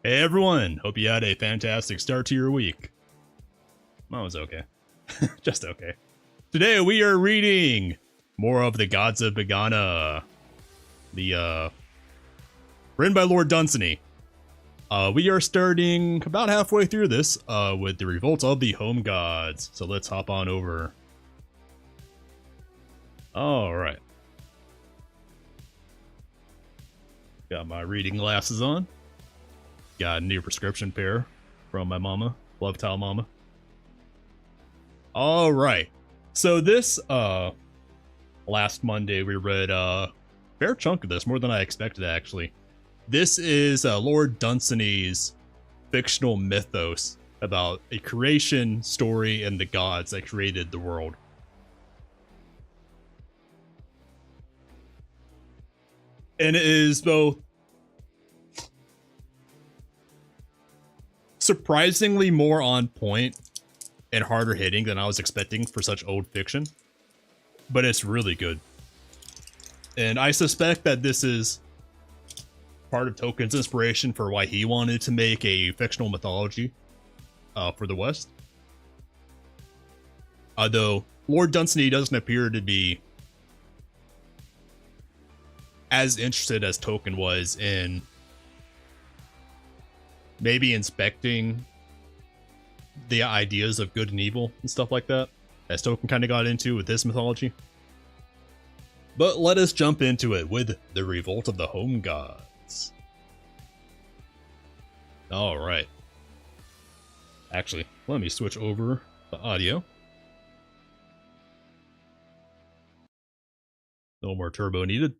Hey everyone, hope you had a fantastic start to your week. Mine was okay. Just okay. Today we are reading more of the Gods of Pegana. Written by Lord Dunsany. We are starting about halfway through this with the Revolt of the Home Gods. So let's hop on over. Alright. Got my reading glasses on. Got a new prescription pair from my mama. Love towel mama. Alright. So this last Monday we read a fair chunk of this, more than I expected actually. This is Lord Dunsany's fictional mythos about a creation story and the gods that created the world. And it is both surprisingly more on point and harder hitting than I was expecting for such old fiction. But it's really good. And I suspect that this is part of Tolkien's inspiration for why he wanted to make a fictional mythology for the West. Although Lord Dunsany doesn't appear to be as interested as Tolkien was in maybe inspecting the ideas of good and evil and stuff like that, as Tolkien kind of got into with this mythology. But let us jump into it with the Revolt of the Home Gods. Alright. Actually, let me switch over the audio. No more turbo needed.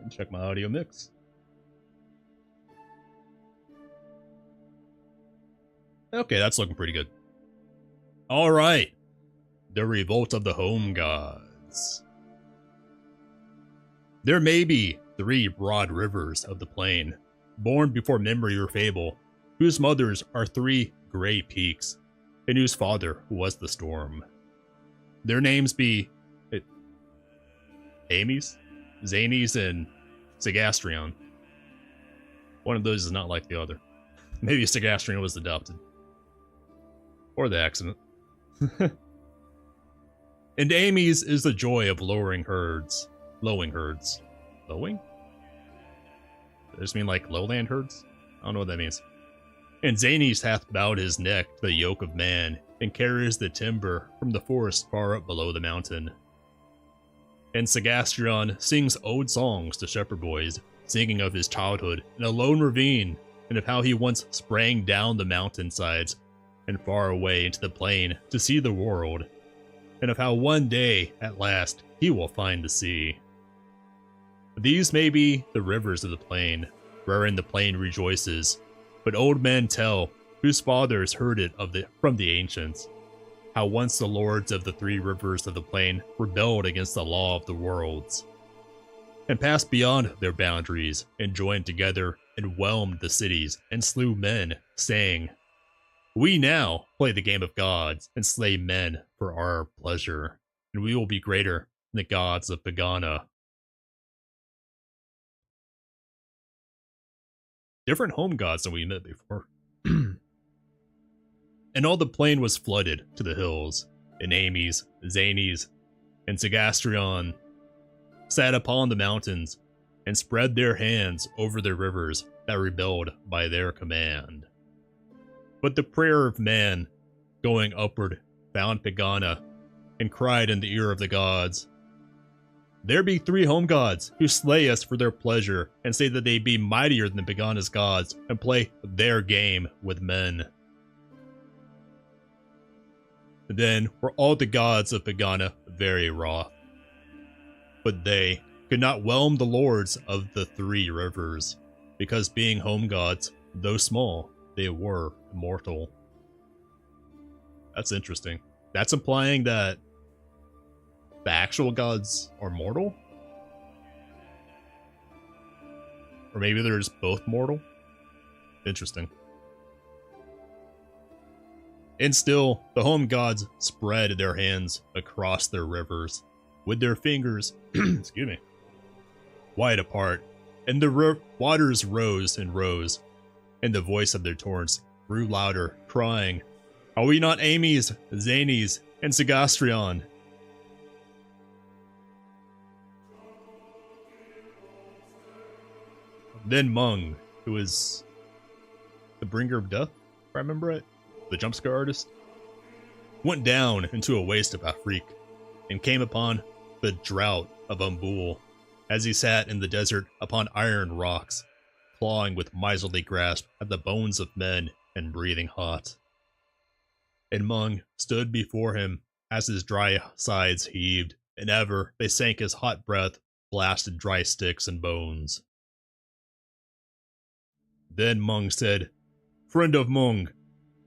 And check my audio mix. Okay, that's looking pretty good. Alright. The Revolt of the Home Gods. There may be 3 broad rivers of the plain, born before memory or fable, whose mothers are 3 gray peaks, and whose father was the storm. Their names be Ames, Zanies, and Sagastrion. One of those is not like the other. Maybe Sagastrion was adopted. Or the accident. And Amy's is the joy of lowing herds. Lowing herds. Lowing? Does this mean like lowland herds? I don't know what that means. And Zanies hath bowed his neck to the yoke of man, and carries the timber from the forest far up below the mountain. And Sagastrion sings old songs to shepherd boys, singing of his childhood in a lone ravine, and of how he once sprang down the mountainsides and far away into the plain to see the world, and of how one day, at last, he will find the sea. These may be the rivers of the plain, wherein the plain rejoices, but old men tell, whose fathers heard it from the ancients, how once the lords of the 3 rivers of the plain rebelled against the law of the worlds, and passed beyond their boundaries, and joined together, and whelmed the cities, and slew men, saying, "We now play the game of gods, and slay men for our pleasure, and we will be greater than the gods of Pegana." Different home gods than we met before. And all the plain was flooded to the hills, and Amy's, Zanies, and Sagastrion sat upon the mountains, and spread their hands over the rivers that rebelled by their command. But the prayer of man, going upward, found Pegana, and cried in the ear of the gods, "There be 3 home gods, who slay us for their pleasure, and say that they be mightier than Pegana's gods, and play their game with men." Then were all the gods of Pegana very wroth, but they could not whelm the lords of the 3 rivers, because being home gods, though small, they were immortal. That's interesting. That's implying that the actual gods are mortal? Or maybe they're just both mortal? Interesting. And still, the home gods spread their hands across their rivers, with their fingers, excuse me, wide apart, and the waters rose and rose, and the voice of their torrents grew louder, crying, "Are we not Amy's, Zany's, and Sagastrion?" Then Mung, who is the bringer of death, if I remember it, the jumpscare artist, went down into a waste of Afrik, and came upon the drought of Umbul, as he sat in the desert upon iron rocks, clawing with miserly grasp at the bones of men and breathing hot. And Mung stood before him as his dry sides heaved, and ever they sank his hot breath, blasted dry sticks and bones. Then Mung said, "Friend of Mung,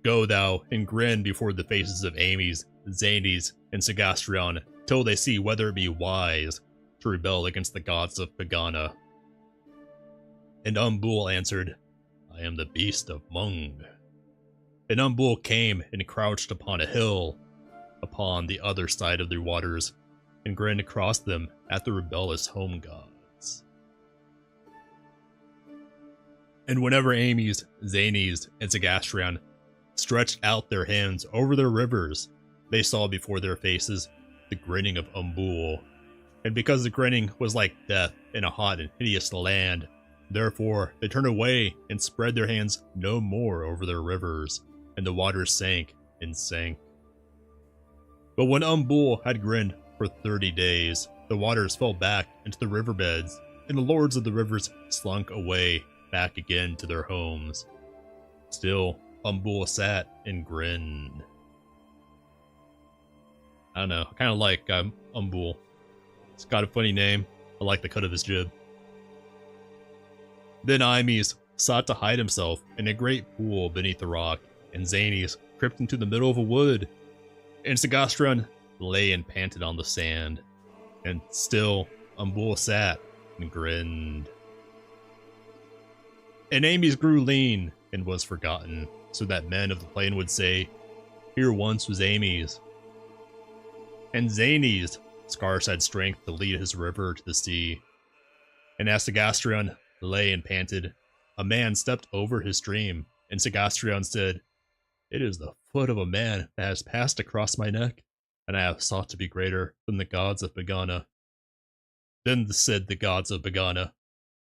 go thou and grin before the faces of Amy's, Zany's, and Sagastrion, till they see whether it be wise to rebel against the gods of Pegana." And Umbul answered, "I am the beast of Mung." And Umbul came and crouched upon a hill, upon the other side of the waters, and grinned across them at the rebellious home gods. And whenever Amy's, Zany's, and Sagastrion stretched out their hands over their rivers, they saw before their faces the grinning of Umbul. And because the grinning was like death in a hot and hideous land, therefore they turned away and spread their hands no more over their rivers, and the waters sank and sank. But when Umbul had grinned for 30 days, the waters fell back into the riverbeds, and the lords of the rivers slunk away back again to their homes. Still, Umbul sat and grinned. I don't know, I kind of like Umbul. It's got a funny name. I like the cut of his jib. Then Imes sought to hide himself in a great pool beneath the rock, and Zanies crept into the middle of a wood, and Sagastrion lay and panted on the sand, and still Umbul sat and grinned. And Amy's grew lean and was forgotten, so that men of the plain would say, "Here once was Amy's." And Zany's scarce had strength to lead his river to the sea. And as Sagastrion lay and panted, a man stepped over his stream, and Sagastrion said, "It is the foot of a man that has passed across my neck, and I have sought to be greater than the gods of Pegana." Then said the gods of Pegana,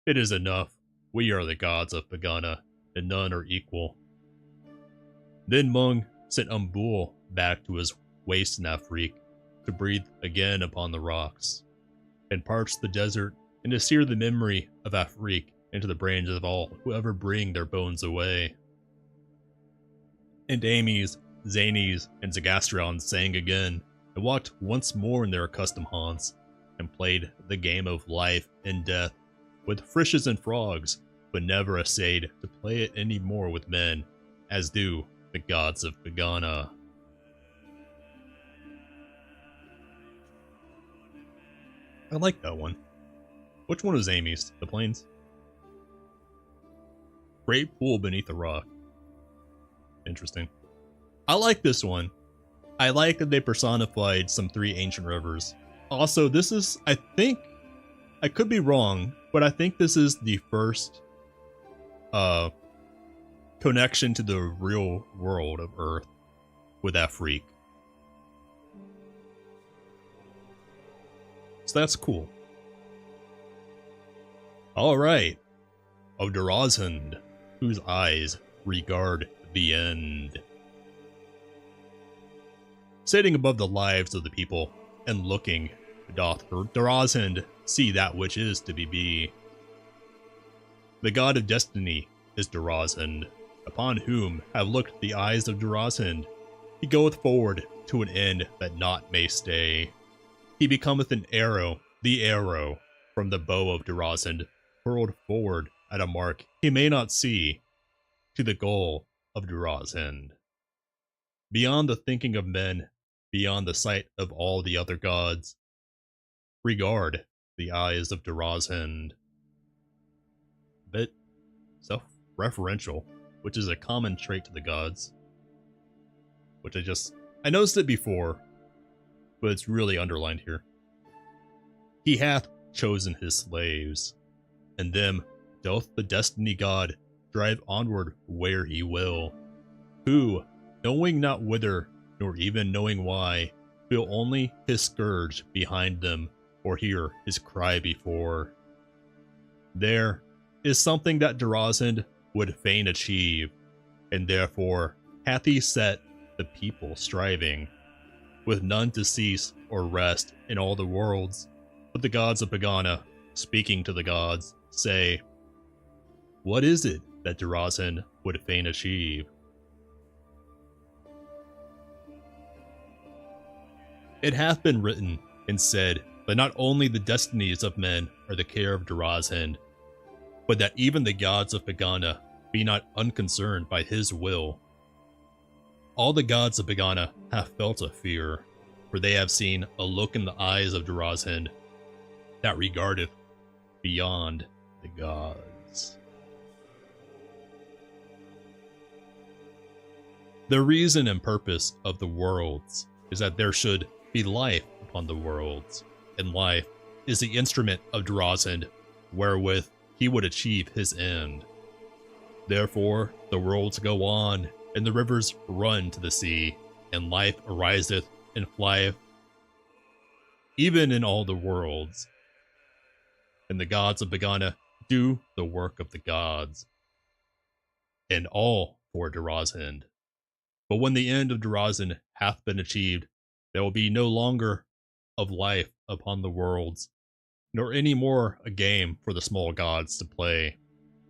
"It is enough. We are the gods of Pegana, and none are equal." Then Mung sent Umbul back to his waste in Afrik, to breathe again upon the rocks, and parch the desert, and to sear the memory of Afrik into the brains of all who ever bring their bones away. And Amy's, Zany's, and Sagastrion sang again, and walked once more in their accustomed haunts, and played the game of life and death with fishes and frogs, but never essayed to play it any more with men, as do the gods of Pegana. I like that one. Which one was Amy's? The plains? Great pool beneath a rock. Interesting. I like this one. I like that they personified some 3 ancient rivers. Also, this is, I think, I could be wrong, but I think this is the first connection to the real world of Earth with Afrik. So that's cool. Alright. Of Durazhand, whose eyes regard the end. Sitting above the lives of the people, and looking, doth Durazhand see that which is to be. The god of destiny is Durazhand, upon whom have looked the eyes of Durazhand. He goeth forward to an end that naught may stay. He becometh an arrow, the arrow, from the bow of Durazhand, hurled forward at a mark he may not see, to the goal of Durazhand. Beyond the thinking of men, beyond the sight of all the other gods, regard the eyes of Durazhand. Bit self-referential, which is a common trait to the gods. Which I noticed it before, but it's really underlined here. He hath chosen his slaves, and them doth the destiny god drive onward where he will, who, knowing not whither, nor even knowing why, feel only his scourge behind them, or hear his cry before. There is something that Durazend would fain achieve, and therefore hath he set the people striving, with none to cease or rest in all the worlds. But the gods of Pegana, speaking to the gods, say, what is it that Durazend would fain achieve? It hath been written and said that not only the destinies of men are the care of Durazend, but that even the gods of Pegana be not unconcerned by his will. All the gods of Pegana have felt a fear, for they have seen a look in the eyes of Durazend that regardeth beyond the gods. The reason and purpose of the worlds is that there should be life upon the worlds, and life is the instrument of Durazend wherewith he would achieve his end. Therefore the worlds go on, and the rivers run to the sea, and life ariseth and flieth, even in all the worlds. And the gods of Pegana do the work of the gods, and all for Durazend. But when the end of Durazend hath been achieved, there will be no longer of life upon the worlds, nor any more a game for the small gods to play.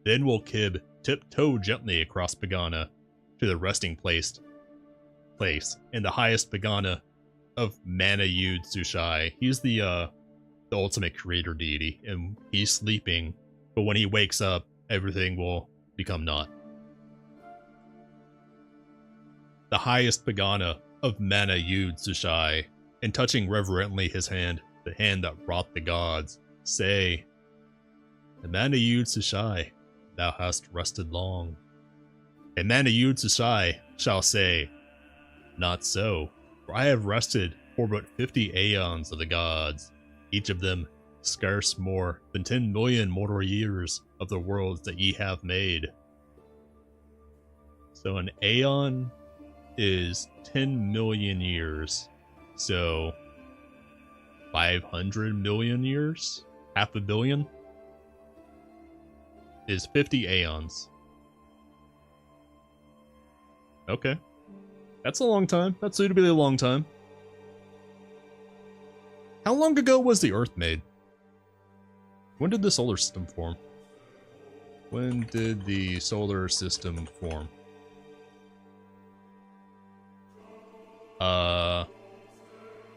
Then will Kib tiptoe gently across Pegana to the resting place in the highest Pegana of Mana Yud Sushai. He's the ultimate creator deity, and he's sleeping, but when he wakes up, everything will become naught. The highest Pegana of Mana Yud Sushai, and touching reverently his hand, the hand that wrought the gods, say, Mana Yud Sushai, thou hast rested long. And Mana Yud Sushai shall say, not so, for I have rested for but 50 aeons of the gods, each of them scarce more than 10 million mortal years of the worlds that ye have made. So an aeon is 10 million years, so 500 million years? Half a billion? Is 50 aeons. Okay. That's a long time. That's suitably a long time. How long ago was the Earth made? When did the solar system form? When did the solar system form?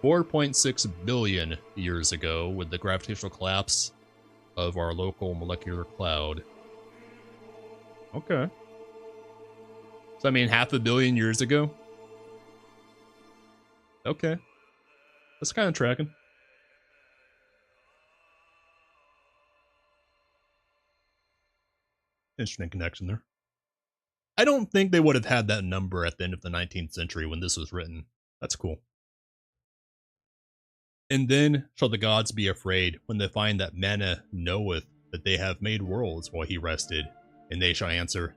4.6 billion years ago, with the gravitational collapse of our local molecular cloud. Okay. So I mean, half a billion years ago? Okay. That's kind of tracking. Interesting connection there. I don't think they would have had that number at the end of the 19th century when this was written. That's cool. And then shall the gods be afraid when they find that Mana knoweth that they have made worlds while he rested, and they shall answer,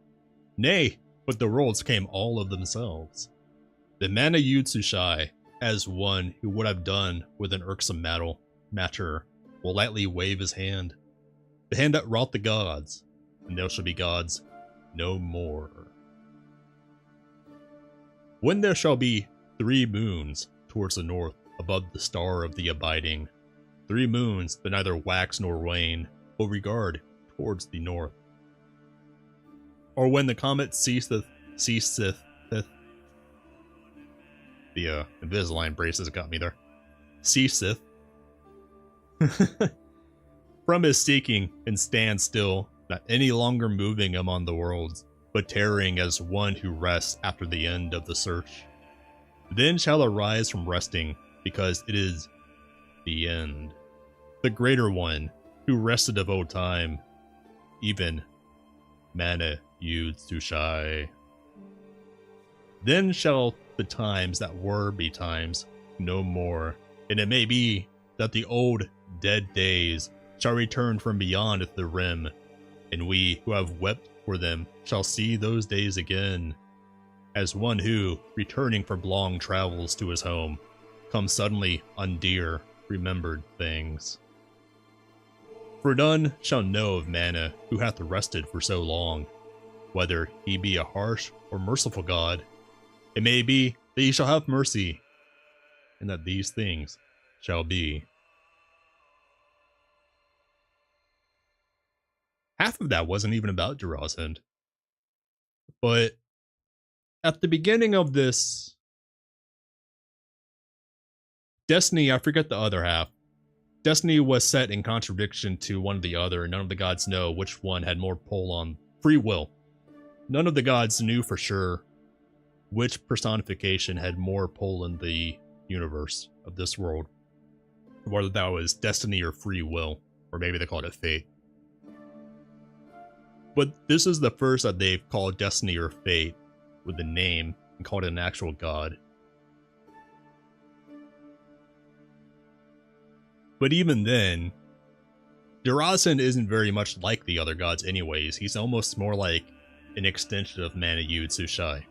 Nay, but the worlds came all of themselves. Then Mana Yud Sushai, as one who would have done with an irksome matter, will lightly wave his hand, the hand that wrought the gods, and there shall be gods no more. When there shall be 3 moons towards the north above the star of the abiding, 3 moons that neither wax nor wane, will regard towards the north. Or when the comet ceaseth, the Invisalign braces got me there, ceaseth from his seeking, and stands still, not any longer moving among the worlds, but tarrying as one who rests after the end of the search. Then shall arise from resting, because it is the end, the greater one, who rested of old time, even Mana Yud Sushai. Then shall the times that were be times no more, and it may be that the old dead days shall return from beyond the rim, and we who have wept for them shall see those days again, as one who, returning from long travels to his home, comes suddenly on dear, remembered things. For none shall know of Mana who hath rested for so long, whether he be a harsh or merciful God. It may be that he shall have mercy, and that these things shall be. Half of that wasn't even about Durazend. But at the beginning of this Destiny, I forget the other half. Destiny was set in contradiction to one of the other, and none of the gods know which one had more pull on free will. None of the gods knew for sure which personification had more pull in the universe of this world. Whether that was destiny or free will, or maybe they called it fate. But this is the first that they've called destiny or fate with a name and called it an actual god. But even then, Durazend isn't very much like the other gods anyways. He's almost more like an extension of Mana Yud Sushai.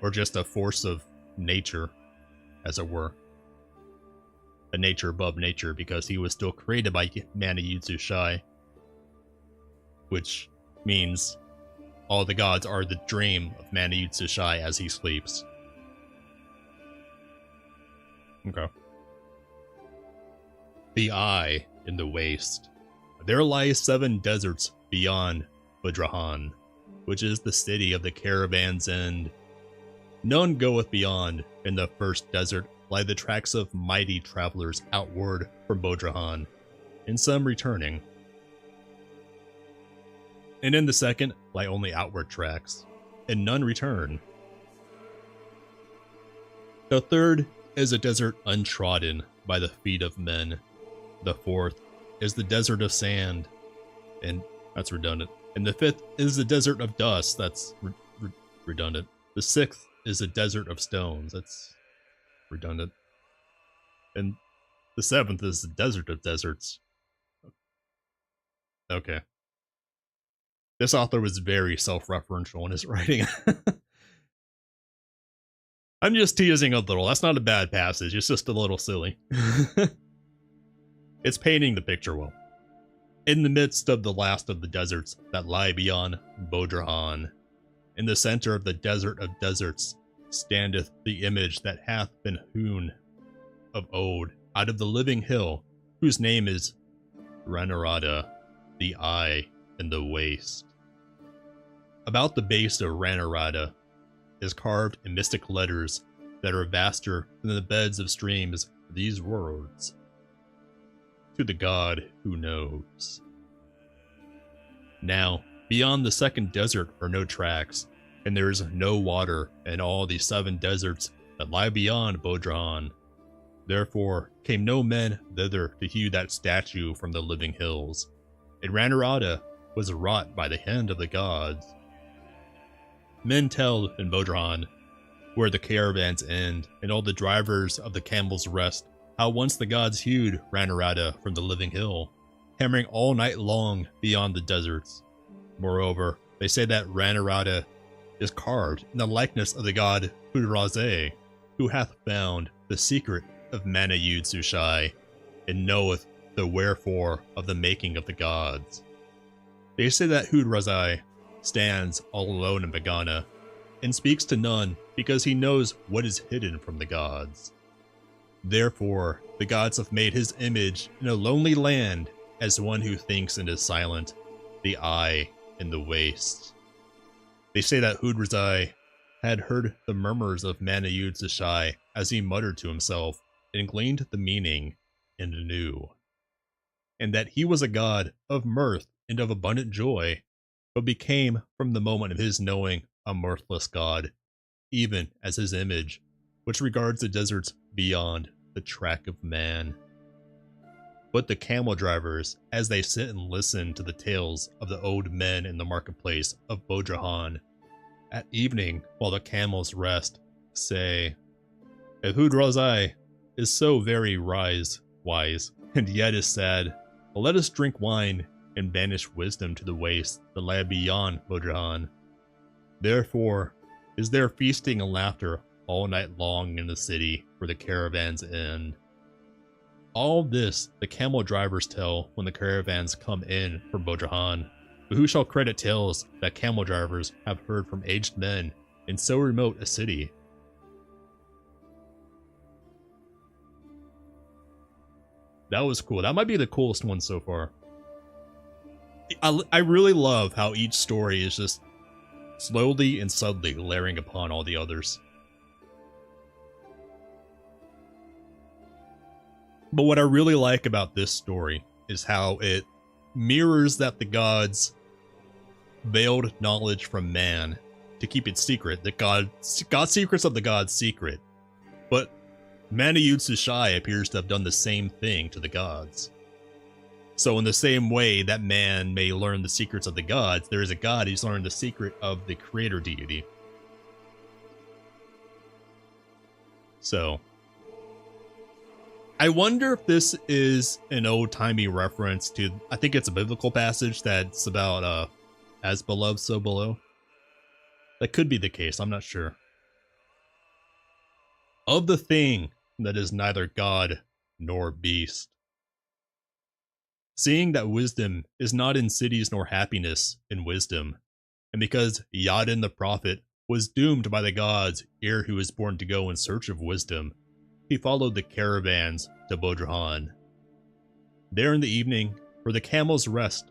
Or just a force of nature, as it were. A nature above nature, because he was still created by Mana Yud Sushai. Which means all the gods are the dream of Mana Yud Sushai as he sleeps. Okay. The Eye in the Waste. There lie 7 deserts beyond Budrahan, which is the city of the caravan's end. None goeth beyond. In the first desert lie the tracks of mighty travelers outward from Budrahan, and some returning. And in the second lie only outward tracks, and none return. The third is a desert untrodden by the feet of men. The fourth is the desert of sand, and that's redundant. And the fifth is the desert of dust, that's redundant. The sixth is the desert of stones, that's redundant. And the seventh is the desert of deserts. Okay. This author was very self-referential in his writing. I'm just teasing a little. That's not a bad passage, it's just a little silly. It's painting the picture well. In the midst of the last of the deserts that lie beyond Budrahan, in the center of the desert of deserts, standeth the image that hath been hewn of old out of the living hill, whose name is Ranarada, the Eye in the Waste. About the base of Ranarada is carved in mystic letters that are vaster than the beds of streams these words. To the god who knows. Now, beyond the second desert are no tracks, and there is no water in all the 7 deserts that lie beyond Budrahan. Therefore came no men thither to hew that statue from the living hills, and Ranarada was wrought by the hand of the gods. Men tell in Budrahan, where the caravans end, and all the drivers of the camels rest, how once the gods hewed Ranarada from the living hill, hammering all night long beyond the deserts. Moreover, they say that Ranarada is carved in the likeness of the god Hudraze, who hath found the secret of Mana Yud Sushai, and knoweth the wherefore of the making of the gods. They say that Hudraze stands all alone in Pegana, and speaks to none because he knows what is hidden from the gods. Therefore, the gods have made his image in a lonely land as one who thinks and is silent, the Eye in the Waste. They say that Hudraze had heard the murmurs of Mana Yud Sushai as he muttered to himself and gleaned the meaning and knew. And that he was a god of mirth and of abundant joy, but became from the moment of his knowing a mirthless god, even as his image, which regards the deserts beyond the track of man. But the camel drivers, as they sit and listen to the tales of the old men in the marketplace of Budrahan, at evening while the camels rest, say, if Hudraze is so very wise, and yet is sad. But let us drink wine and banish wisdom to the waste that lie beyond Bodrahan. Therefore is there feasting and laughter all night long in the city where the caravans end. All this the camel drivers tell when the caravans come in from Bodrahan, but who shall credit tales that camel drivers have heard from aged men in so remote a city? That was cool. That might be the coolest one so far. I really love how each story is just slowly and subtly layering upon all the others. But what I really like about this story is how it mirrors that the gods veiled knowledge from man to keep it secret. That God's secrets of the gods secret. But Manayud Sushai appears to have done the same thing to the gods. So in the same way that man may learn the secrets of the gods, there is a god who's learned the secret of the creator deity. So, I wonder if this is an old-timey reference to, I think it's a biblical passage that's about, as beloved, so below. That could be the case, I'm not sure. Of the thing that is neither god nor beast. Seeing that wisdom is not in cities nor happiness in wisdom, and because Yadin the prophet was doomed by the gods ere he was born to go in search of wisdom, he followed the caravans to Bodrahan. There in the evening, where the camels rest,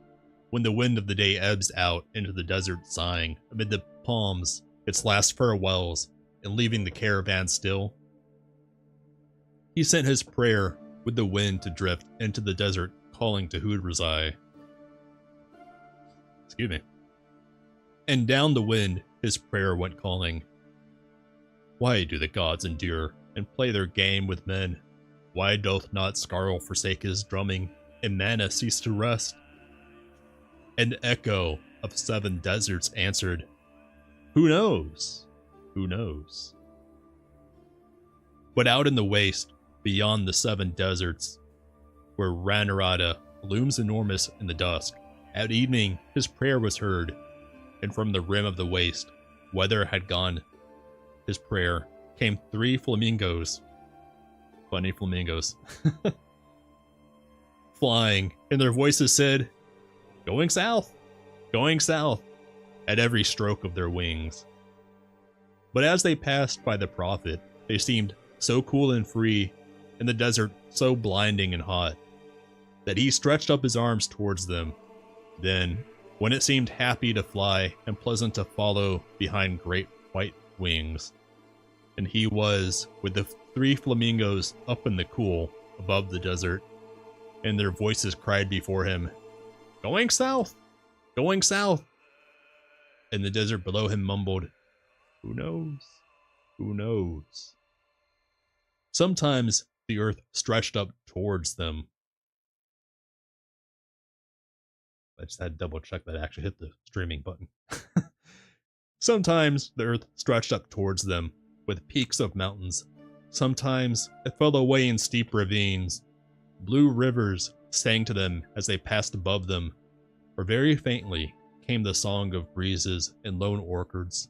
when the wind of the day ebbs out into the desert sighing amid the palms its last farewells and leaving the caravan still, he sent his prayer with the wind to drift into the desert, calling to Hudrazai. Excuse me. And down the wind his prayer went calling. Why do the gods endure and play their game with men? Why doth not Skarl forsake his drumming and Mana cease to rest? An echo of 7 deserts answered, Who knows? Who knows? But out in the waste, beyond the 7 deserts, where Ranarada looms enormous in the dusk, at evening his prayer was heard, and from the rim of the waste, whither had gone his prayer, came 3 flamingos. Funny flamingos. Flying, and their voices said, Going south! Going south! At every stroke of their wings. But as they passed by the prophet, they seemed so cool and free, and the desert so blinding and hot, that he stretched up his arms towards them. Then, when it seemed happy to fly and pleasant to follow behind great white wings, and he was with the 3 flamingos up in the cool above the desert, and their voices cried before him, Going south! Going south! And the desert below him mumbled, Who knows? Who knows? Sometimes the earth stretched up towards them. I just had to double check that I actually hit the streaming button. Sometimes the earth stretched up towards them with peaks of mountains. Sometimes it fell away in steep ravines. Blue rivers sang to them as they passed above them, or very faintly came the song of breezes in lone orchards.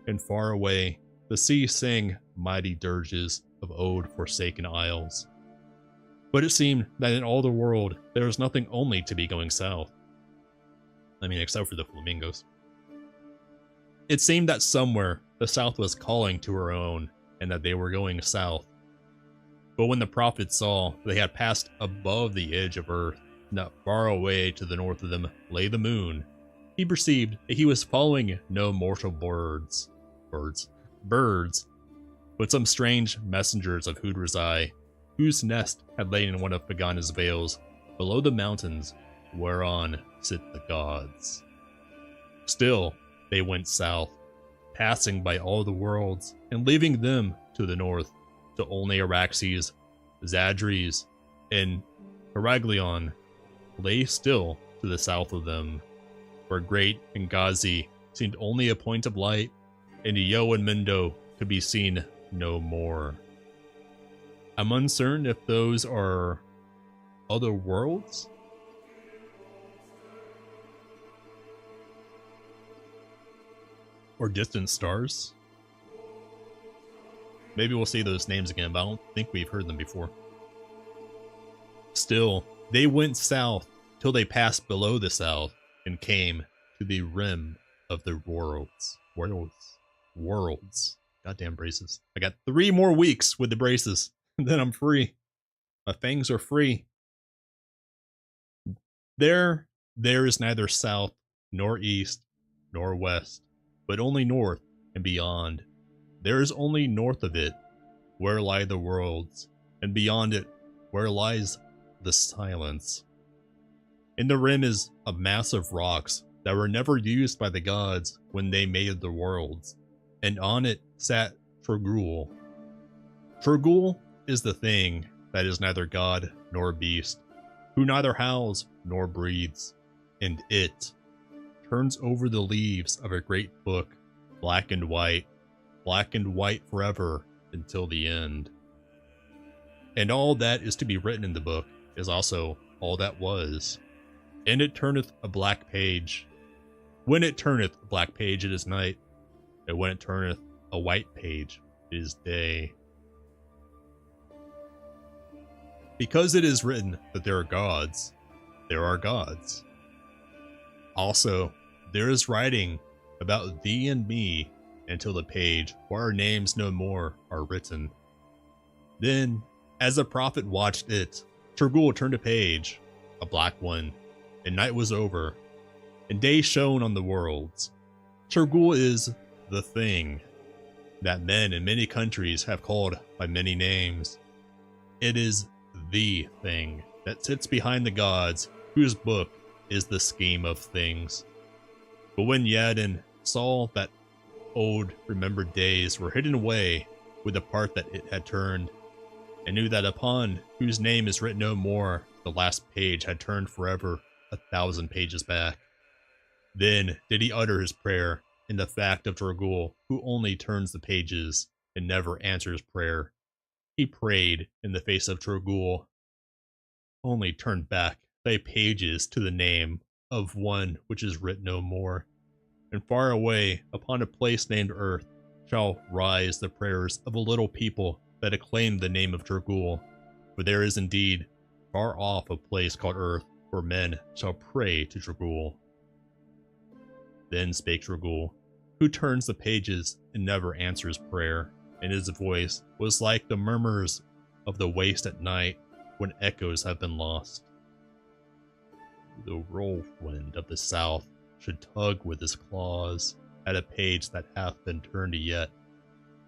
And far away, the sea sang mighty dirges of old forsaken isles. But it seemed that in all the world there was nothing only to be going south. I mean, except for the flamingos. It seemed that somewhere the south was calling to her own, and that they were going south. But when the prophet saw they had passed above the edge of earth, not far away to the north of them lay the moon, he perceived that he was following no mortal birds, but some strange messengers of Hudrazai, whose nest had lain in one of Pegana's vales, below the mountains whereon sit the gods. Still, they went south, passing by all the worlds, and leaving them to the north, to only Araxes, Zadries, and Heraglion lay still to the south of them, where great Ngazi seemed only a point of light, and Io and Mindo could be seen no more. I'm uncertain if those are other worlds? Or distant stars? Maybe we'll see those names again, but I don't think we've heard them before. Still, they went south till they passed below the south and came to the rim of the worlds. Worlds. Goddamn braces. I got 3 more weeks with the braces, and then I'm free. My fangs are free. There is neither south, nor east, nor west, but only north and beyond. There is only north of it, where lie the worlds, and beyond it, where lies the silence. In the rim is a mass of rocks that were never used by the gods when they made the worlds, and on it sat Trogul. Trogul is the thing that is neither god nor beast, who neither howls nor breathes, and it turns over the leaves of a great book, black and white forever until the end. And all that is to be written in the book is also all that was. And it turneth a black page. When it turneth a black page, it is night, and when it turneth a white page, it is day. Because it is written that there are gods, there are gods. Also, there is writing about thee and me until the page where our names no more are written. Then, as the prophet watched it, Trogul turned a page, a black one, and night was over, and day shone on the worlds. Trogul is the thing that men in many countries have called by many names. It is the thing that sits behind the gods, whose book is the scheme of things. But when Yadin saw that old remembered days were hidden away with the part that it had turned, and knew that upon whose name is written no more, the last page had turned forever 1,000 pages back. Then did he utter his prayer in the fact of Trogul, who only turns the pages and never answers prayer. He prayed in the face of Trogul, only turn back thy pages to the name of one which is writ no more. And far away upon a place named Earth shall rise the prayers of a little people that acclaim the name of Trogul. For there is indeed far off a place called Earth, where men shall pray to Trogul. Then spake Trogul, who turns the pages and never answers prayer, and his voice was like the murmurs of the waste at night when echoes have been lost. The whirlwind of the south should tug with his claws at a page that hath been turned yet,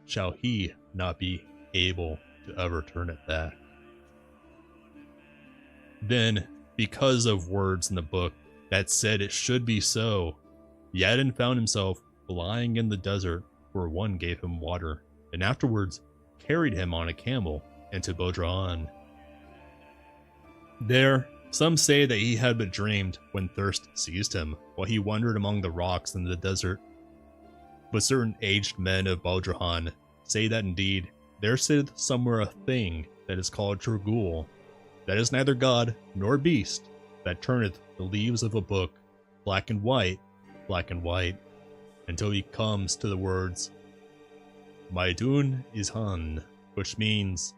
shall he not be able to ever turn it back. Then, because of words in the book that said it should be so, Yadin found himself lying in the desert where one gave him water, and afterwards carried him on a camel into Bodraan. There, some say that he had but dreamed when thirst seized him while he wandered among the rocks in the desert. But certain aged men of Bodrahan say that indeed there sitteth somewhere a thing that is called Trogul, that is neither god nor beast, that turneth the leaves of a book black and white, until he comes to the words Maidun Izhan, which means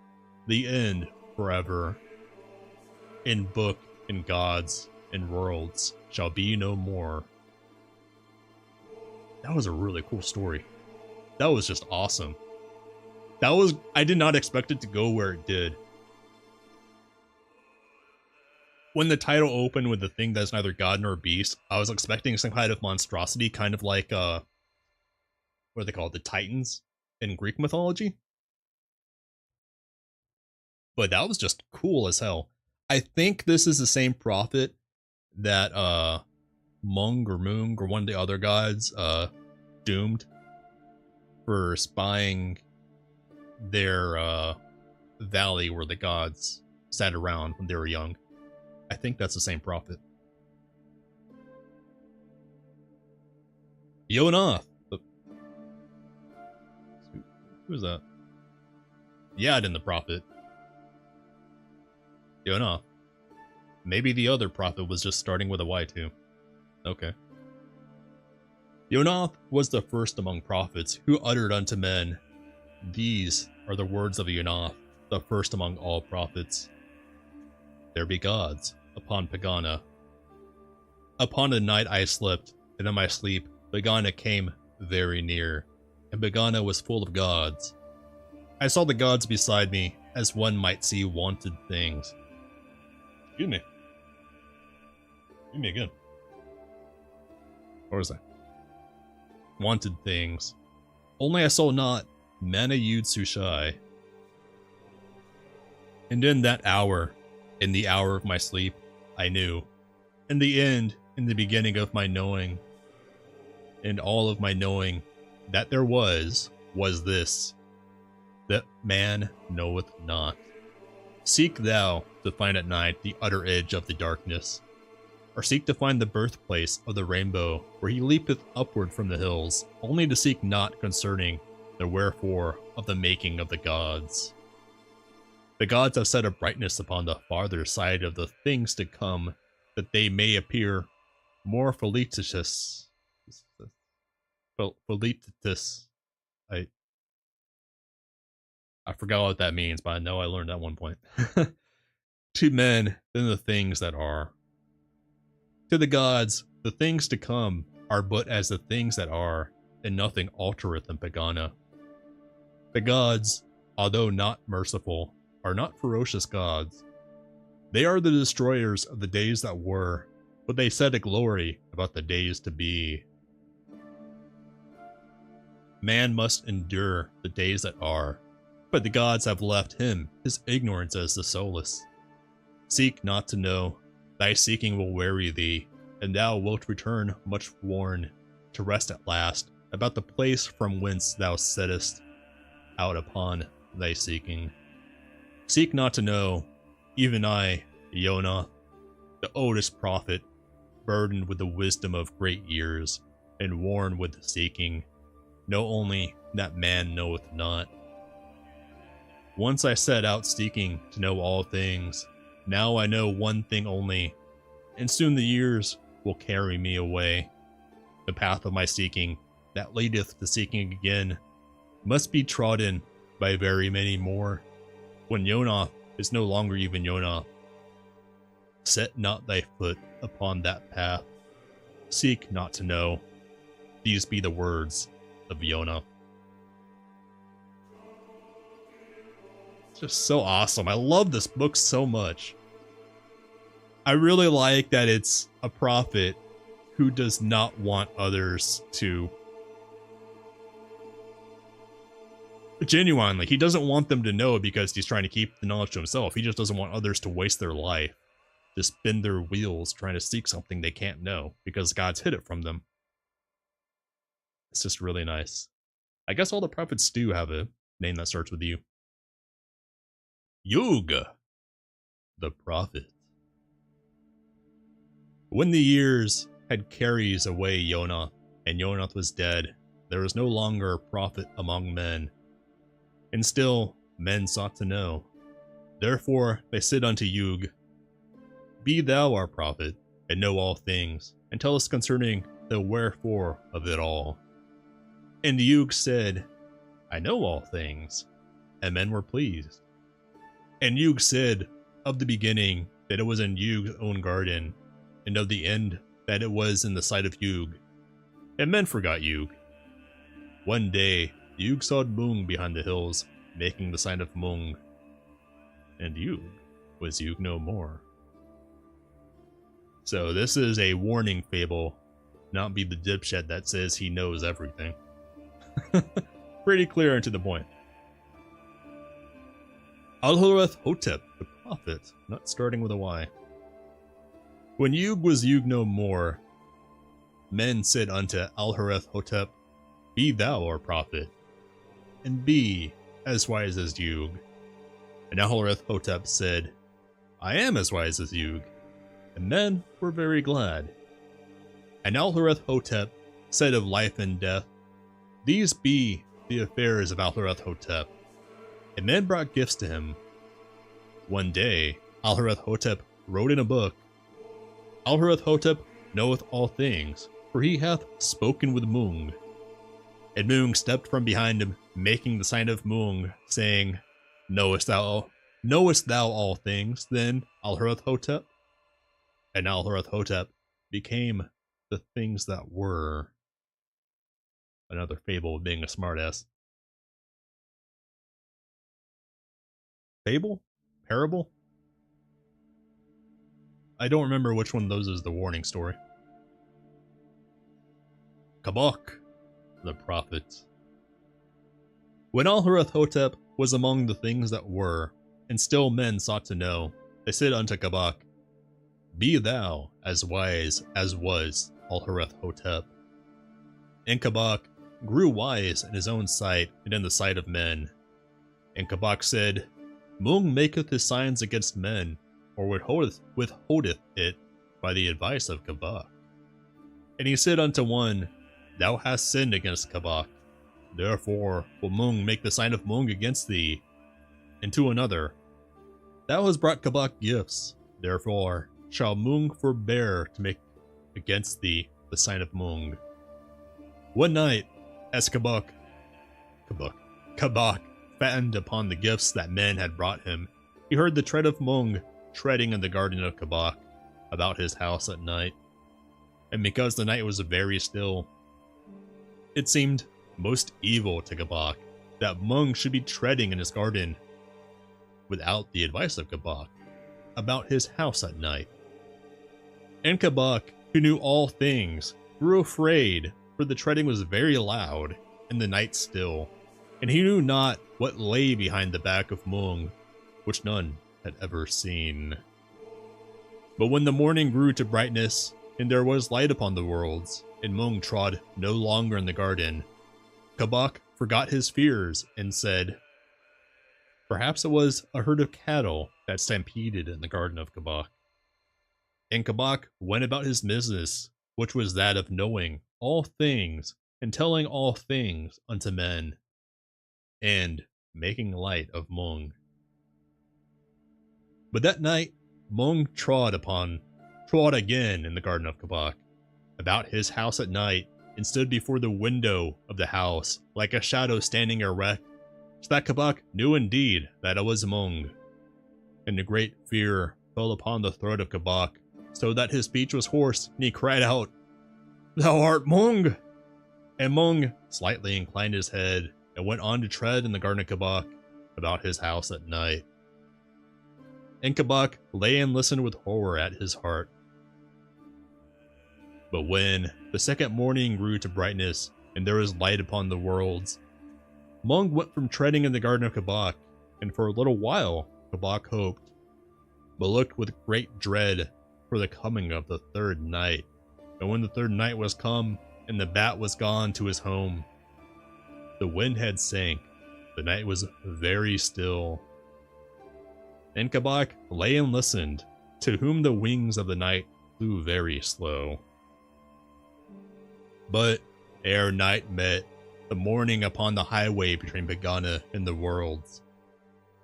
the end forever. In book, and gods, and worlds shall be no more. That was a really cool story. That was just awesome. I did not expect it to go where it did. When the title opened with the thing that's neither god nor beast, I was expecting some kind of monstrosity, kind of like, what are they called? The Titans in Greek mythology? But that was just cool as hell. I think this is the same prophet that Mung or one of the other gods doomed for spying their valley where the gods sat around when they were young. I think that's the same prophet. Yonath. Who's that? Yadin the prophet. Yonath. Maybe the other prophet was just starting with a Y too. Okay. Yonath was the first among prophets who uttered unto men, "These are the words of Yonath, the first among all prophets. There be gods upon Pegana. Upon the night I slept, and in my sleep Pegana came very near, and Pegana was full of gods. I saw the gods beside me, as one might see wanted things." Excuse me. Give me again. What was that? Wanted things. Only I saw not Mana Yud Sushai. And in that hour, in the hour of my sleep, I knew. In the end, in the beginning of my knowing, and all of my knowing, that there was this, that man knoweth not. Seek thou to find at night the utter edge of the darkness, or seek to find the birthplace of the rainbow, where he leapeth upward from the hills, only to seek not concerning the wherefore of the making of the gods. The gods have set a brightness upon the farther side of the things to come, that they may appear more felicitous. Felicitous. I forgot what that means, but I know I learned at one point. To men than the things that are. To the gods, the things to come are but as the things that are, and nothing altereth in Pegana. The gods, although not merciful, are not ferocious gods. They are the destroyers of the days that were, but they set a glory about the days to be. Man must endure the days that are, but the gods have left him his ignorance as the solace. Seek not to know, thy seeking will weary thee, and thou wilt return much worn, to rest at last about the place from whence thou settest out upon thy seeking. Seek not to know, even I, Yonath, the oldest prophet, burdened with the wisdom of great years, and worn with seeking, know only that man knoweth not. Once I set out seeking to know all things, now I know one thing only, and soon the years will carry me away. The path of my seeking, that leadeth to seeking again, must be trodden by very many more, when Yonath is no longer even Yonath. Set not thy foot upon that path. Seek not to know. These be the words of Yonath. It's just so awesome. I love this book so much. I really like that it's a prophet who does not want others to... Genuinely, he doesn't want them to know because he's trying to keep the knowledge to himself. He just doesn't want others to waste their life, to spin their wheels trying to seek something they can't know because God's hid it from them. It's just really nice. I guess all the prophets do have a name that starts with U. Yug, the prophet. When the years had carries away Yonath, and Yonath was dead, there was no longer a prophet among men. And still men sought to know. Therefore they said unto Yug, Be thou our prophet, and know all things, and tell us concerning the wherefore of it all. And Yug said, I know all things. And men were pleased. And Yug said, of the beginning, that it was in Yug's own garden, and of the end, that it was in the sight of Yug. And men forgot Yug. One day, Yug saw Mung behind the hills, making the sign of Mung. And Yug was Yug no more. So this is a warning fable, not be the dipshit that says he knows everything. Pretty clear and to the point. Alhoreth Hotep, the prophet, not starting with a Y. When Yug was Yug no more, men said unto Alhoreth Hotep, Be thou our prophet, and be as wise as Yug. And Alhoreth Hotep said, I am as wise as Yug. And men were very glad. And Alhoreth Hotep said of life and death, These be the affairs of Alhoreth Hotep. And men brought gifts to him. One day, Alhoreth Hotep wrote in a book, Alhurath-hotep knoweth all things, for he hath spoken with Mung. And Mung stepped from behind him, making the sign of Mung, saying, Knowest thou all things, then, Alhurath-hotep? And Alhurath-hotep became the things that were. Another fable of being a smartass. Fable? Parable? I don't remember which one of those is the warning story. Kabak, the prophet. When Alhurath-hotep was among the things that were, and still men sought to know, they said unto Kabak, Be thou as wise as was Alhurath-hotep. And Kabak grew wise in his own sight and in the sight of men. And Kabak said, Mung maketh his signs against men, or withholdeth it by the advice of Kabak. And he said unto one, Thou hast sinned against Kabak, therefore will Mung make the sign of Mung against thee. And to another, Thou hast brought Kabak gifts, therefore shall Mung forbear to make against thee the sign of Mung. One night, as Kabak fattened upon the gifts that men had brought him, he heard the tread of Mung treading in the garden of Kabak about his house at night. And because the night was very still, it seemed most evil to Kabak that Mung should be treading in his garden without the advice of Kabak about his house at night. And Kabak, who knew all things, grew afraid, for the treading was very loud and the night still, and he knew not what lay behind the back of Mung, which none had ever seen. But when the morning grew to brightness, and there was light upon the worlds, and Mung trod no longer in the garden, Kabak forgot his fears and said, Perhaps it was a herd of cattle that stampeded in the garden of Kabak. And Kabak went about his business, which was that of knowing all things and telling all things unto men, and making light of Mung. But that night Mung trod again in the garden of Kabak, about his house at night, and stood before the window of the house, like a shadow standing erect, so that Kabak knew indeed that it was Mung. And a great fear fell upon the throat of Kabak, so that his speech was hoarse, and he cried out, Thou art Mung! And Mung slightly inclined his head, and went on to tread in the garden of Kabak, about his house at night. And Kabak lay and listened with horror at his heart. But when the second morning grew to brightness, and there was light upon the worlds, Mung went from treading in the garden of Kabak, and for a little while Kabak hoped, but looked with great dread for the coming of the third night. And when the third night was come, and the bat was gone to his home, the wind had sank, the night was very still. And Kabak lay and listened, to whom the wings of the night flew very slow. But ere night met the morning upon the highway between Pegana and the worlds,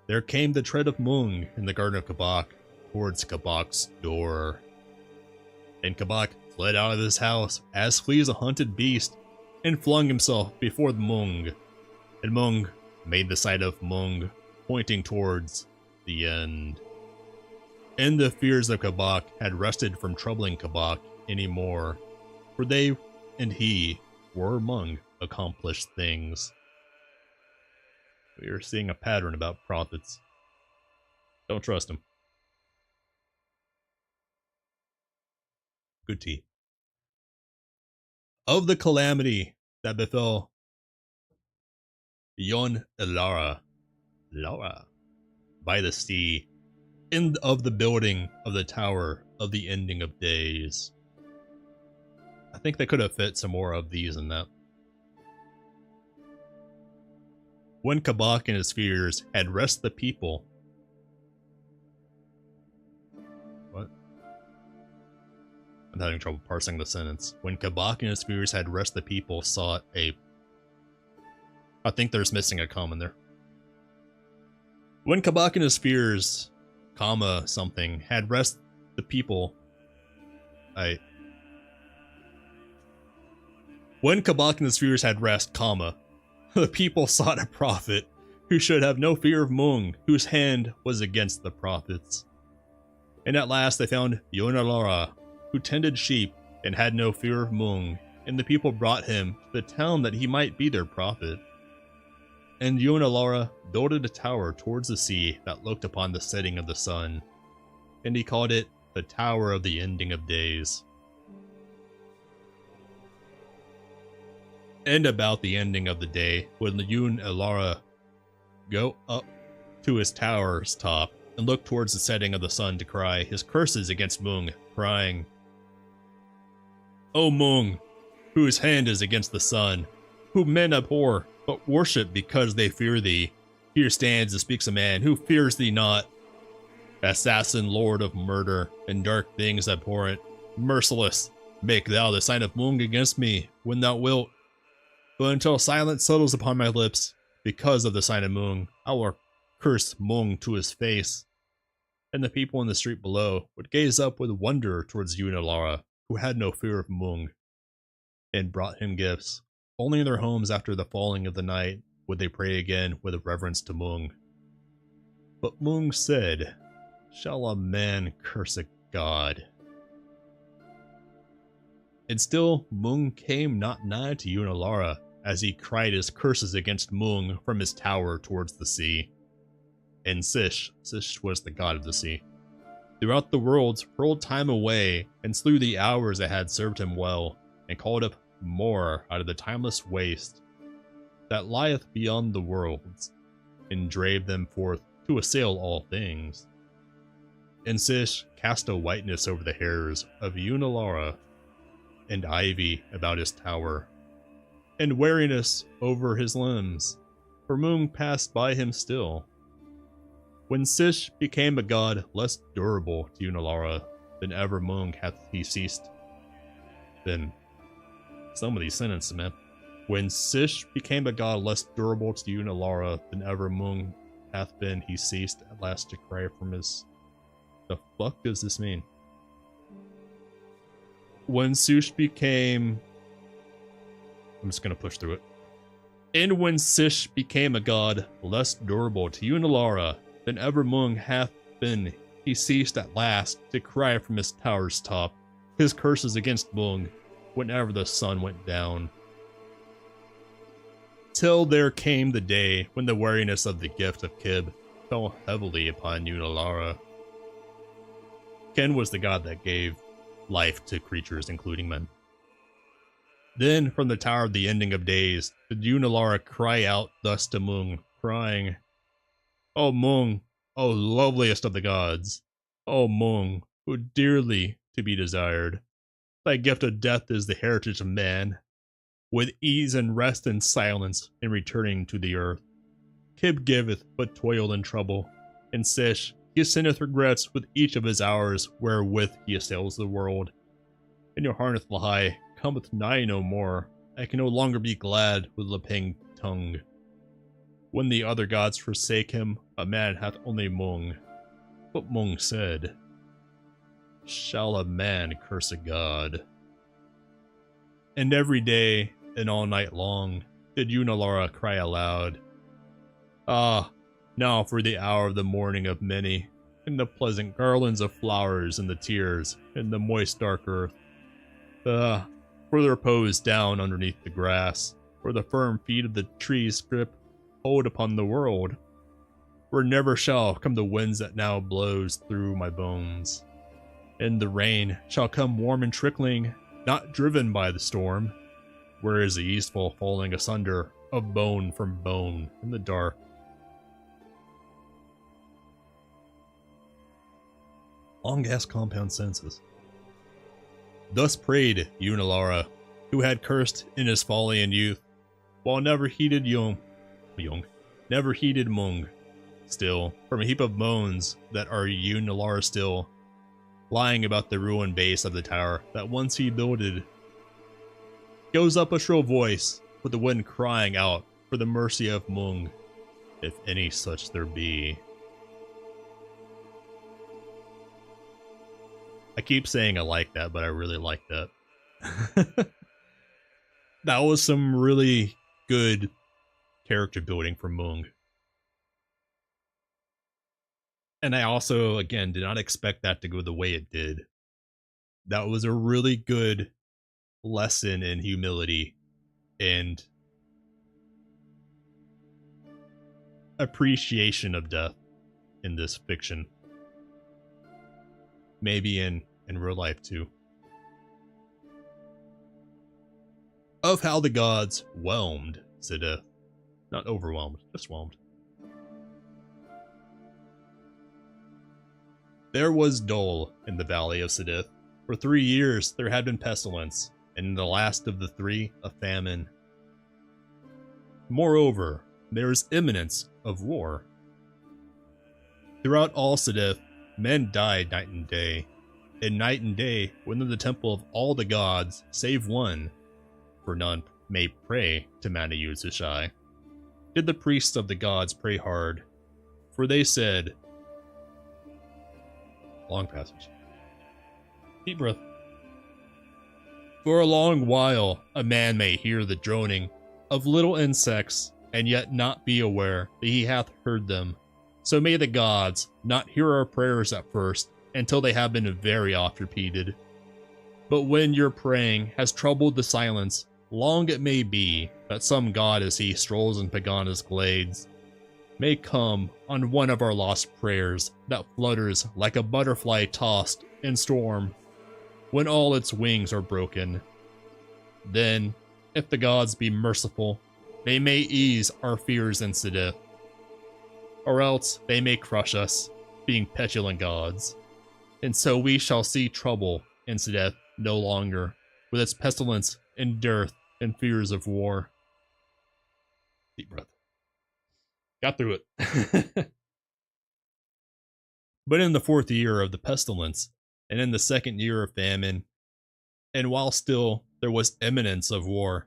there came the tread of Mung in the garden of Kabak towards Kabak's door. And Kabak fled out of his house as flees a hunted beast, and flung himself before the Mung. And Mung made the sight of Mung, pointing towards the end. And the fears of Kabak had rested from troubling Kabak any more, for they and he were among accomplished things. We are seeing a pattern about prophets. Don't trust them. Good tea. Of the calamity that befell Yon Lara by the sea, and of the building of the tower of the ending of days. I think they could have fit some more of these in that. When Kabak and his fears had rest the people. What? I'm having trouble parsing the sentence. When Kabak and his fears had rest the people sought a... I think there's missing a comma there. When Kabak and his fears, comma something, had rest the people. When Kabak and the spheres had rest, the people sought a prophet who should have no fear of Mung, whose hand was against the prophets. And at last they found Yonalara, who tended sheep and had no fear of Mung, and the people brought him to the town that he might be their prophet. And Yonalara builded a tower towards the sea that looked upon the setting of the sun, and he called it the Tower of the Ending of Days. And about the ending of the day, would Yonalara go up to his tower's top and look towards the setting of the sun to cry his curses against Mung, crying, O Mung, whose hand is against the sun, whom men abhor, but worship because they fear thee. Here stands and speaks a man who fears thee not. Assassin, lord of murder, and dark things abhorrent, merciless, make thou the sign of Mung against me, when thou wilt. But until silence settles upon my lips, because of the sign of Mung, I will curse Mung to his face. And the people in the street below would gaze up with wonder towards Yonalara, who had no fear of Mung, and brought him gifts. Only in their homes after the falling of the night would they pray again with reverence to Mung. But Mung said, Shall a man curse a god? And still Mung came not nigh to Yonalara, as he cried his curses against Mung from his tower towards the sea. And Sish was the god of the sea, throughout the worlds hurled time away, and slew the hours that had served him well, and called up more out of the timeless waste that lieth beyond the worlds, and drave them forth to assail all things. And Sish cast a whiteness over the hairs of Yonalara, and ivy about his tower, and weariness over his limbs, for Mung passed by him still. When Sish became a god less durable to Yonalara than ever Mung hath he ceased. Then, some of these sentences, man. When Sish became a god less durable to Yonalara than ever Mung hath been, he ceased at last to cry from his... The fuck does this mean? When Sish became... I'm just gonna push through it. And when Sish became a god less durable to Yonalara than ever Mung hath been, he ceased at last to cry from his tower's top his curses against Mung whenever the sun went down. Till there came the day when the weariness of the gift of Kib fell heavily upon Yonalara. Ken was the god that gave life to creatures, including men. Then from the Tower of the Ending of Days did Yonalara cry out thus to Mung, crying, O Mung, O loveliest of the gods, O Mung, who dearly to be desired, thy gift of death is the heritage of man, with ease and rest and silence in returning to the earth. Kib giveth but toil and trouble, and Sish, he sendeth regrets with each of his hours wherewith he assails the world. And your harneth Lahai cometh nigh no more. I can no longer be glad with Lepeng tongue. When the other gods forsake him, a man hath only Mung. But Mung said, Shall a man curse a god? And every day and all night long did Yonalara cry aloud, Ah, now for the hour of the morning of many, and the pleasant garlands of flowers and the tears in the moist dark earth. For the repose down underneath the grass, where the firm feet of the trees grip hold upon the world, where never shall come the winds that now blows through my bones. And the rain shall come warm and trickling, not driven by the storm, where is the eastful falling asunder of bone from bone in the dark. Long-ass compound sentences. Thus prayed Yonalara, who had cursed in his folly and youth, while never heeded never heeded Mung. Still, from a heap of bones that are Yonalara still, lying about the ruined base of the tower that once he builded, goes up a shrill voice, with the wind crying out for the mercy of Mung, if any such there be. I keep saying I like that, but I really like that. That was some really good character building for Mung. And I also, again, did not expect that to go the way it did. That was a really good lesson in humility and appreciation of death in this fiction. Maybe in real life too. Of how the gods whelmed Sidith. Not overwhelmed, just whelmed. There was dole in the valley of Sidith. For 3 years there had been pestilence, and in the last of the 3, a famine. Moreover, there is imminence of war. Throughout all Sidith, men died night and day, and night and day within the temple of all the gods, save one, for none may pray to Mana-Yud-Sushai. Did the priests of the gods pray hard, for they said, long passage. Deep breath. For a long while, a man may hear the droning of little insects, and yet not be aware that he hath heard them. So may the gods not hear our prayers at first, until they have been very oft repeated. But when your praying has troubled the silence, long it may be that some god as he strolls in Pegana's glades may come on one of our lost prayers that flutters like a butterfly tossed in storm when all its wings are broken. Then, if the gods be merciful, they may ease our fears in Sidith, or else they may crush us, being petulant gods. And so we shall see trouble in Sidith no longer, with its pestilence and dearth and fears of war. Deep breath. Got through it. But in the 4th year of the pestilence, and in the 2nd year of famine, and while still there was imminence of war,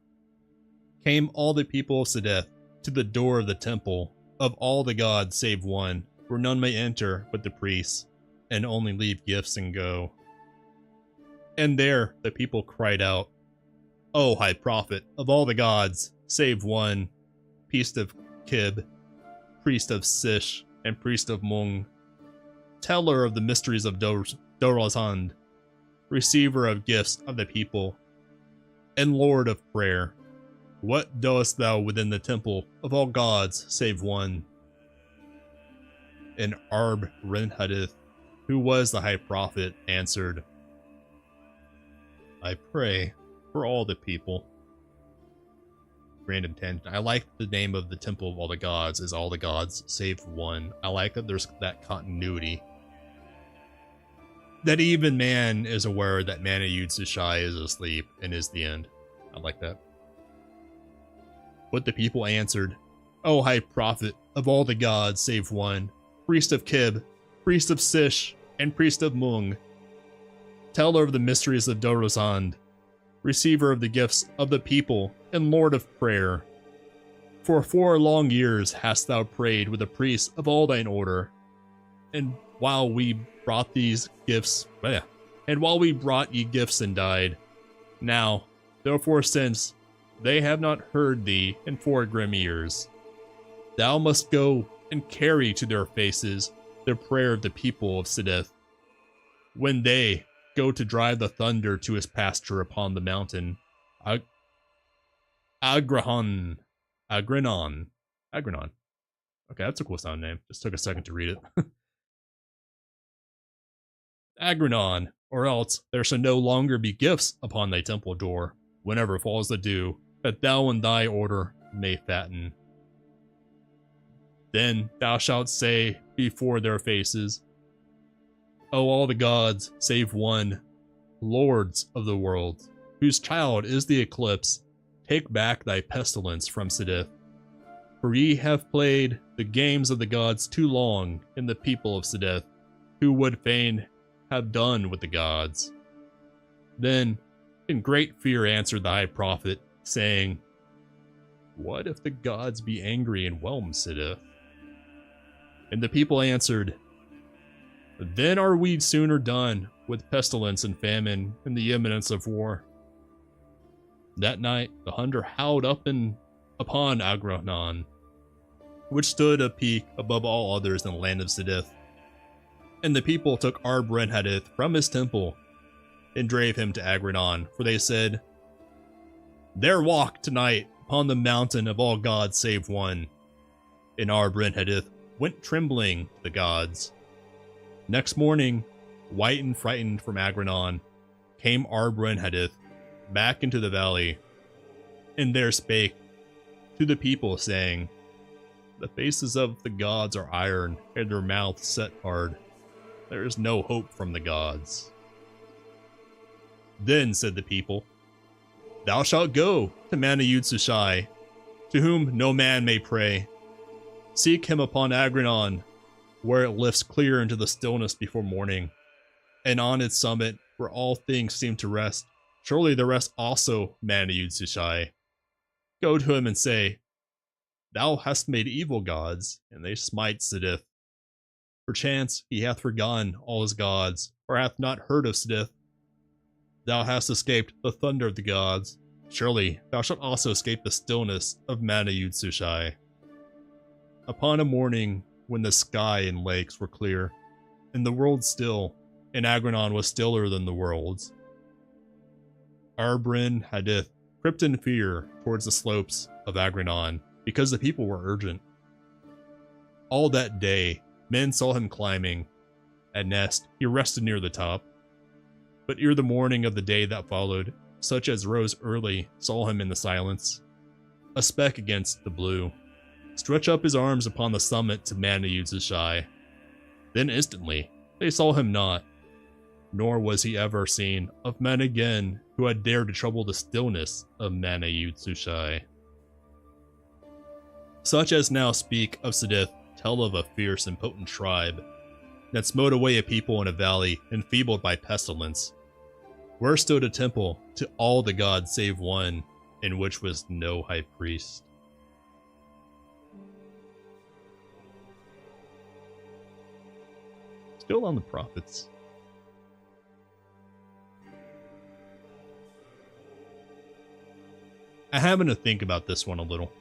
came all the people of Sidith to the door of the temple of all the gods save one, where none may enter but the priests, and only leave gifts and go. And there the people cried out, O high prophet of all the gods, save one, priest of Kib, priest of Sish, and priest of Mung, teller of the mysteries of Dorozhand, receiver of gifts of the people, and lord of prayer. What doest thou within the temple of all gods save one? And Arb Renhadith, who was the high prophet, answered, I pray for all the people. Random tangent. I like the name of the temple of all the gods is all the gods save one. I like that there's that continuity. That even man is aware that Mana-Yud-Sushai is asleep and is the end. I like that. But the people answered, O high prophet of all the gods save one, priest of Kib, priest of Sish, and priest of Mung, teller of the mysteries of Dorozhand, receiver of the gifts of the people, and lord of prayer. For 4 long years hast thou prayed with the priests of all thine order, and while we brought these gifts, and while we brought ye gifts and died, now, therefore since they have not heard thee in 4 grim years, thou must go and carry to their faces the prayer of the people of Sidith, when they go to drive the thunder to his pasture upon the mountain, Agrinon. Okay, that's a cool sound name. Just took a second to read it. Agrinon, or else there shall no longer be gifts upon thy temple door, whenever falls the dew, that thou in thy order may fatten. Then thou shalt say before their faces, O all the gods, save one, lords of the world, whose child is the eclipse, take back thy pestilence from Sidith. For ye have played the games of the gods too long in the people of Sidith, who would fain have done with the gods. Then, in great fear answered the high prophet, saying, What if the gods be angry and whelm Sidith? And the people answered, Then are we sooner done with pestilence and famine and the imminence of war. That night, the hunter howled upon Agranon, which stood a peak above all others in the land of Sidith. And the people took Arbrenhadith from his temple and drave him to Agranon, for they said, "There walk tonight upon the mountain of all gods save one." And Arbrenhadith went trembling to the gods. Next morning, white and frightened from Agranon, came Arbrenhadith back into the valley, and there spake to the people, saying, "The faces of the gods are iron, and their mouths set hard. There is no hope from the gods." Then said the people, "Thou shalt go to Mana-Yud-Sushai, to whom no man may pray. Seek him upon Agranon, where it lifts clear into the stillness before morning, and on its summit, where all things seem to rest. Surely there rests also Mana-Yud-Sushai. Go to him and say, Thou hast made evil gods, and they smite Sidith. Perchance he hath forgotten all his gods, or hath not heard of Sidith. Thou hast escaped the thunder of the gods. Surely thou shalt also escape the stillness of Mana-Yud-Sushai. Upon a morning when the sky and lakes were clear, and the world still, and Agranon was stiller than the worlds, Arbrenhadith crept in fear towards the slopes of Agranon, because the people were urgent. All that day, men saw him climbing. At nest, he rested near the top. But ere the morning of the day that followed, such as rose early saw him in the silence, a speck against the blue, stretch up his arms upon the summit to Mana-Yud-Sushai. Then instantly, they saw him not, nor was he ever seen of men again who had dared to trouble the stillness of Mana-Yud-Sushai. Such as now speak of Sidith tell of a fierce and potent tribe that smote away a people in a valley enfeebled by pestilence, where stood a temple to all the gods save one, in which was no high priest. Still on the prophets. I happen to think about this one a little.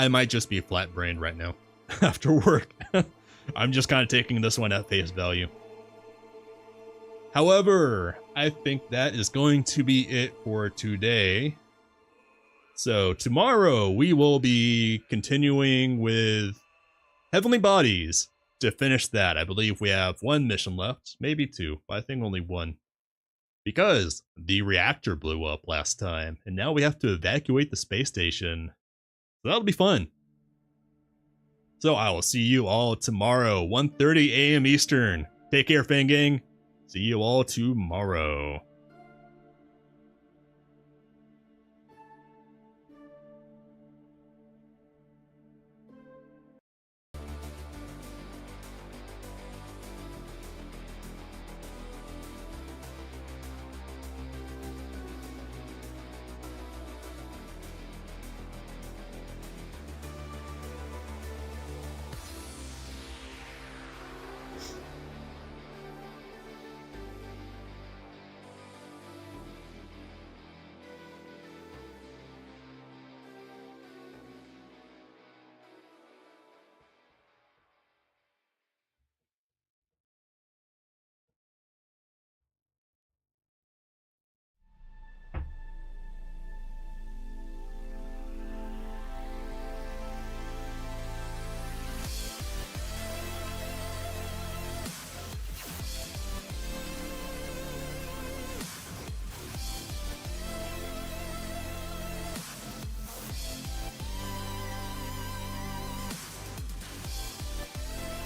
I might just be flat-brained right now after work. I'm just kind of taking this one at face value. However, I think that is going to be it for today. So tomorrow we will be continuing with Heavenly Bodies. To finish that, I believe we have one mission left, maybe two, but I think only one. Because the reactor blew up last time, and now we have to evacuate the space station. So that'll be fun. So I will see you all tomorrow, 1:30 a.m. Eastern. Take care, Fangang. See you all tomorrow.